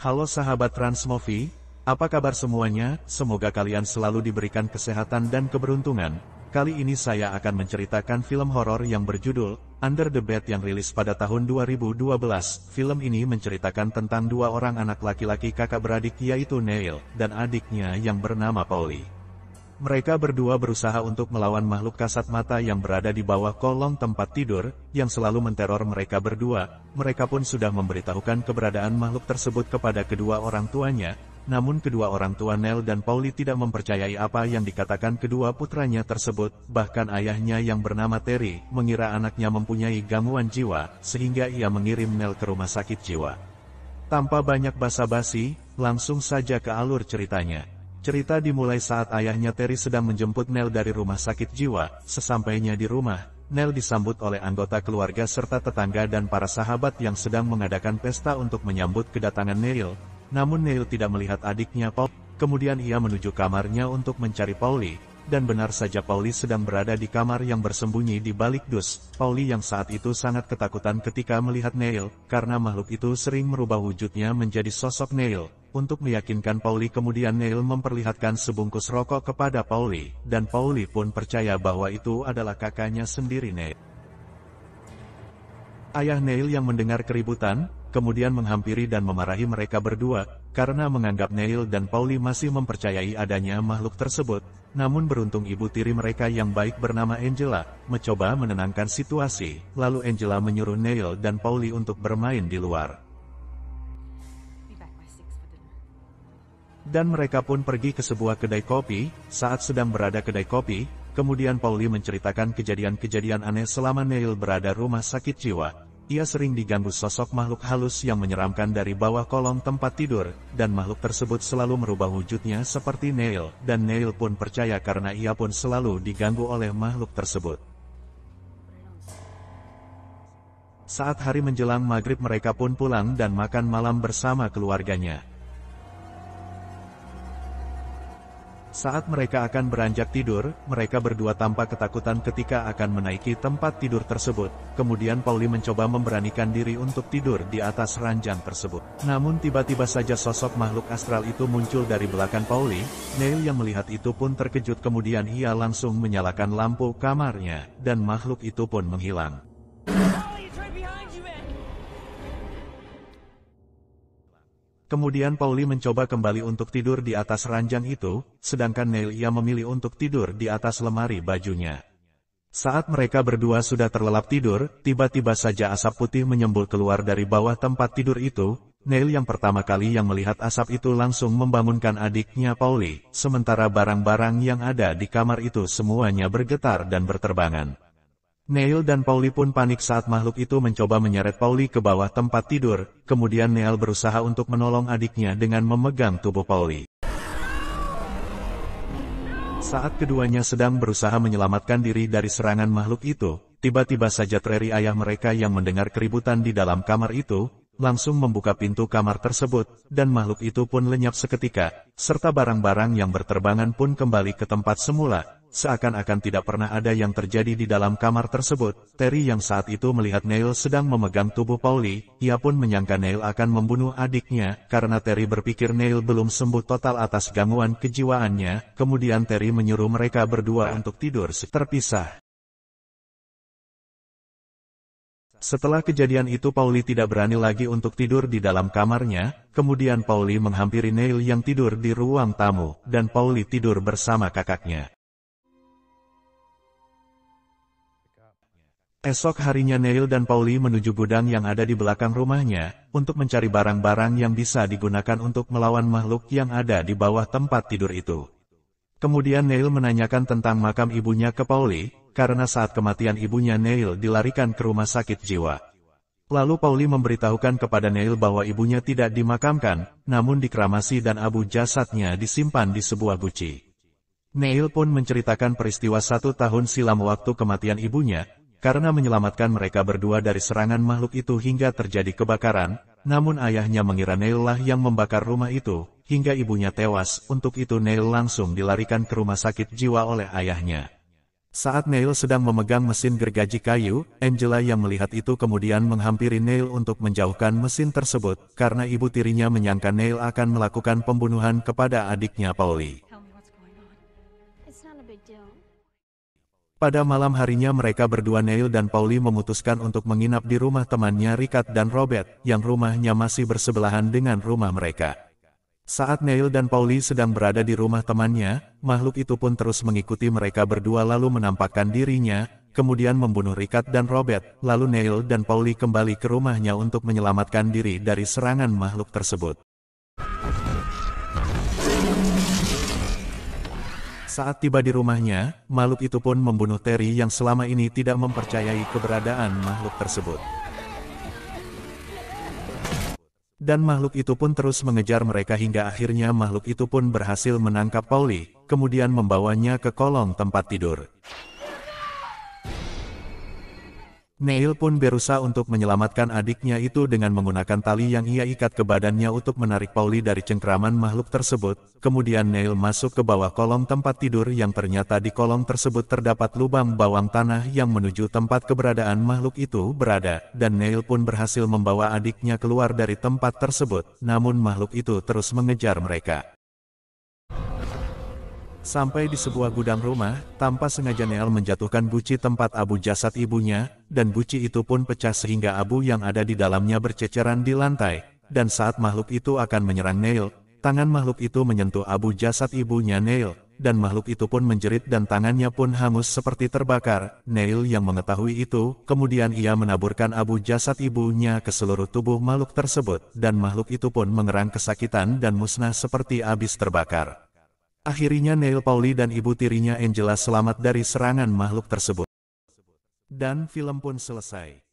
Halo sahabat Transmovie, apa kabar semuanya? Semoga kalian selalu diberikan kesehatan dan keberuntungan. Kali ini saya akan menceritakan film horor yang berjudul Under the Bed yang rilis pada tahun 2012. Film ini menceritakan tentang dua orang anak laki-laki kakak beradik yaitu Neil dan adiknya yang bernama Paulie. Mereka berdua berusaha untuk melawan makhluk kasat mata yang berada di bawah kolong tempat tidur, yang selalu menteror mereka berdua. Mereka pun sudah memberitahukan keberadaan makhluk tersebut kepada kedua orang tuanya, namun kedua orang tua Neil dan Paulie tidak mempercayai apa yang dikatakan kedua putranya tersebut. Bahkan ayahnya yang bernama Terry, mengira anaknya mempunyai gangguan jiwa, sehingga ia mengirim Neil ke rumah sakit jiwa. Tanpa banyak basa-basi, langsung saja ke alur ceritanya. Cerita dimulai saat ayahnya Terry sedang menjemput Neil dari rumah sakit jiwa. Sesampainya di rumah, Neil disambut oleh anggota keluarga serta tetangga dan para sahabat yang sedang mengadakan pesta untuk menyambut kedatangan Neil. Namun Neil tidak melihat adiknya Paul. Kemudian ia menuju kamarnya untuk mencari Paulie. Dan benar saja Paulie sedang berada di kamar yang bersembunyi di balik dus. Paulie yang saat itu sangat ketakutan ketika melihat Neil, karena makhluk itu sering merubah wujudnya menjadi sosok Neil. Untuk meyakinkan Paulie, kemudian Neil memperlihatkan sebungkus rokok kepada Paulie, dan Paulie pun percaya bahwa itu adalah kakaknya sendiri Neil. Ayah Neil yang mendengar keributan, kemudian menghampiri dan memarahi mereka berdua, karena menganggap Neil dan Paulie masih mempercayai adanya makhluk tersebut. Namun beruntung ibu tiri mereka yang baik bernama Angela, mencoba menenangkan situasi, lalu Angela menyuruh Neil dan Paulie untuk bermain di luar. Dan mereka pun pergi ke sebuah kedai kopi. Saat sedang berada kedai kopi, kemudian Paulie menceritakan kejadian-kejadian aneh selama Neil berada rumah sakit jiwa. Ia sering diganggu sosok makhluk halus yang menyeramkan dari bawah kolong tempat tidur, dan makhluk tersebut selalu merubah wujudnya seperti Neil, dan Neil pun percaya karena ia pun selalu diganggu oleh makhluk tersebut. Saat hari menjelang maghrib mereka pun pulang dan makan malam bersama keluarganya. Saat mereka akan beranjak tidur, mereka berdua tampak ketakutan ketika akan menaiki tempat tidur tersebut. Kemudian Paulie mencoba memberanikan diri untuk tidur di atas ranjang tersebut. Namun tiba-tiba saja sosok makhluk astral itu muncul dari belakang Paulie. Neil yang melihat itu pun terkejut, kemudian ia langsung menyalakan lampu kamarnya, dan makhluk itu pun menghilang. Kemudian Paulie mencoba kembali untuk tidur di atas ranjang itu, sedangkan Neil ia memilih untuk tidur di atas lemari bajunya. Saat mereka berdua sudah terlelap tidur, tiba-tiba saja asap putih menyembul keluar dari bawah tempat tidur itu. Neil yang pertama kali yang melihat asap itu langsung membangunkan adiknya Paulie, sementara barang-barang yang ada di kamar itu semuanya bergetar dan berterbangan. Neil dan Paulie pun panik saat makhluk itu mencoba menyeret Paulie ke bawah tempat tidur. Kemudian Neil berusaha untuk menolong adiknya dengan memegang tubuh Paulie. Saat keduanya sedang berusaha menyelamatkan diri dari serangan makhluk itu, tiba-tiba saja Terry ayah mereka yang mendengar keributan di dalam kamar itu, langsung membuka pintu kamar tersebut, dan makhluk itu pun lenyap seketika, serta barang-barang yang berterbangan pun kembali ke tempat semula. Seakan-akan tidak pernah ada yang terjadi di dalam kamar tersebut. Terry yang saat itu melihat Neil sedang memegang tubuh Paulie, ia pun menyangka Neil akan membunuh adiknya, karena Terry berpikir Neil belum sembuh total atas gangguan kejiwaannya. Kemudian Terry menyuruh mereka berdua untuk tidur terpisah. Setelah kejadian itu Paulie tidak berani lagi untuk tidur di dalam kamarnya. Kemudian Paulie menghampiri Neil yang tidur di ruang tamu, dan Paulie tidur bersama kakaknya. Esok harinya Neil dan Paulie menuju gudang yang ada di belakang rumahnya, untuk mencari barang-barang yang bisa digunakan untuk melawan makhluk yang ada di bawah tempat tidur itu. Kemudian Neil menanyakan tentang makam ibunya ke Paulie, karena saat kematian ibunya Neil dilarikan ke rumah sakit jiwa. Lalu Paulie memberitahukan kepada Neil bahwa ibunya tidak dimakamkan, namun dikremasi dan abu jasadnya disimpan di sebuah guci. Neil pun menceritakan peristiwa 1 tahun silam waktu kematian ibunya, karena menyelamatkan mereka berdua dari serangan makhluk itu hingga terjadi kebakaran, namun ayahnya mengira Neil lah yang membakar rumah itu, hingga ibunya tewas. Untuk itu Neil langsung dilarikan ke rumah sakit jiwa oleh ayahnya. Saat Neil sedang memegang mesin gergaji kayu, Angela yang melihat itu kemudian menghampiri Neil untuk menjauhkan mesin tersebut, karena ibu tirinya menyangka Neil akan melakukan pembunuhan kepada adiknya Pauli. Pada malam harinya mereka berdua Neil dan Pauli memutuskan untuk menginap di rumah temannya Richard dan Robert, yang rumahnya masih bersebelahan dengan rumah mereka. Saat Neil dan Pauli sedang berada di rumah temannya, makhluk itu pun terus mengikuti mereka berdua lalu menampakkan dirinya, kemudian membunuh Richard dan Robert, lalu Neil dan Pauli kembali ke rumahnya untuk menyelamatkan diri dari serangan makhluk tersebut. Saat tiba di rumahnya, makhluk itu pun membunuh Terry yang selama ini tidak mempercayai keberadaan makhluk tersebut. Dan makhluk itu pun terus mengejar mereka hingga akhirnya makhluk itu pun berhasil menangkap Pauli, kemudian membawanya ke kolong tempat tidur. Neil pun berusaha untuk menyelamatkan adiknya itu dengan menggunakan tali yang ia ikat ke badannya untuk menarik Pauli dari cengkraman makhluk tersebut. Kemudian Neil masuk ke bawah kolong tempat tidur yang ternyata di kolong tersebut terdapat lubang bawang tanah yang menuju tempat keberadaan makhluk itu berada, dan Neil pun berhasil membawa adiknya keluar dari tempat tersebut, namun makhluk itu terus mengejar mereka. Sampai di sebuah gudang rumah, tanpa sengaja Neil menjatuhkan guci tempat abu jasad ibunya, dan guci itu pun pecah sehingga abu yang ada di dalamnya berceceran di lantai, dan saat makhluk itu akan menyerang Neil, tangan makhluk itu menyentuh abu jasad ibunya Neil, dan makhluk itu pun menjerit dan tangannya pun hangus seperti terbakar. Neil yang mengetahui itu, kemudian ia menaburkan abu jasad ibunya ke seluruh tubuh makhluk tersebut, dan makhluk itu pun mengerang kesakitan dan musnah seperti habis terbakar. Akhirnya Neil, Pauli dan ibu tirinya Angela selamat dari serangan makhluk tersebut. Dan film pun selesai.